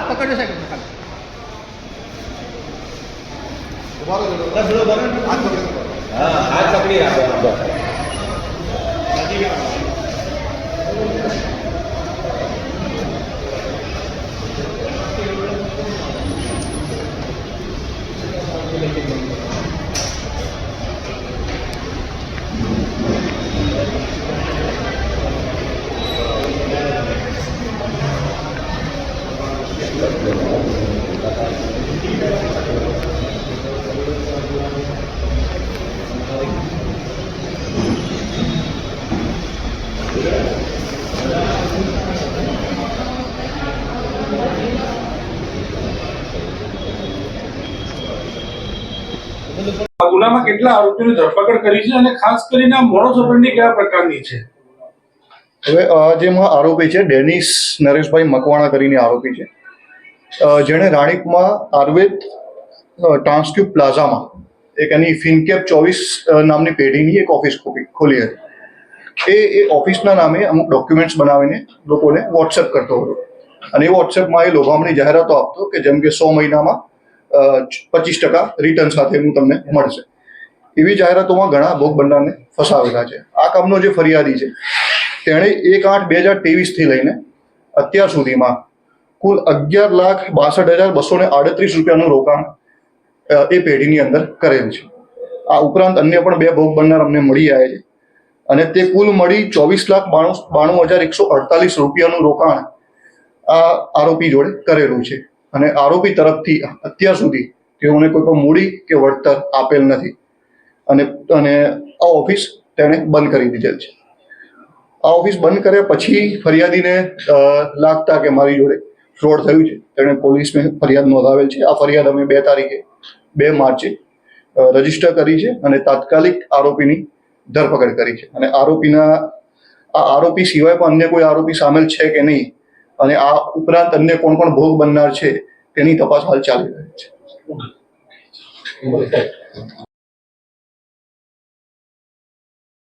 હાથ પકડ્યો સાહેબ હાથ પકડી રાખો. આ ગુનામાં કેટલા આરોપીઓની ધરપકડ કરી છે અને ખાસ કરીને મોડસ ઓપરેન્ડી કયા પ્રકારની છે? હવે જેમાં આરોપી છે ડેનિસ નરેશભાઈ મકવાણા કરીને આરોપી છે, જેણે રાણીપમાં આયુર્વેદ ટ્રાન્સક્યુબ પ્લાઝામાં એક એની ફિનકેપ 24 નામની પેઢીની એક ઓફિસ ખોલી હતી. એ ઓફિસના નામે અમુક ડોક્યુમેન્ટ્સ બનાવીને લોકોને વોટ્સએપ કરતો હતો અને એ વોટ્સએપમાં એ લોભામણી જાહેરાતો આપતો કે જેમ કે 100 મહિનામાં 25% રિટર્ન સાથે હું તમને મળશે. એવી જાહેરાતોમાં ઘણા ભોગ બનનારને ફસાવેલા છે. આ કામનો જે ફરિયાદી છે તેણે 1/8/2023 લઈને અત્યાર સુધીમાં કુલ 11,62,238 રૂપિયાનું રોકાણ એ પેઢીની અંદર કરેલ છે. આ ઉપરાંત અન્ય પણ 2 ભોગ બનનાર અમને મળી આવ્યા છે અને તે કુલ મળી 24,92,148 રૂપિયાનું રોકાણ આ આરોપી જોડે કરેલું છે અને આરોપી તરફથી અત્યાર સુધી તેઓને કોઈ પણ મૂડી કે વળતર આપેલ નથી અને આ ઓફિસ તેણે બંધ કરી દીધેલ છે. આ ઓફિસ બંધ કર્યા પછી ફરિયાદીને લાગતા કે મારી જોડે ફ્રોડ થયું છે, તેણે પોલીસમાં ફરિયાદ નોંધાવેલ છે. આ ફરિયાદ અમે 2 તારીખે 2 માર્ચે રજીસ્ટર કરી છે અને તાત્કાલિક આરોપીની ધરપકડ કરી છે અને આરોપી સિવાય પણ અન્ય કોઈ આરોપી સામેલ છે કે નહીં અને આ ઉપરાંત અન્ય કોણ ભોગ બનનાર છે તેની તપાસ હાલ ચાલી રહી છે.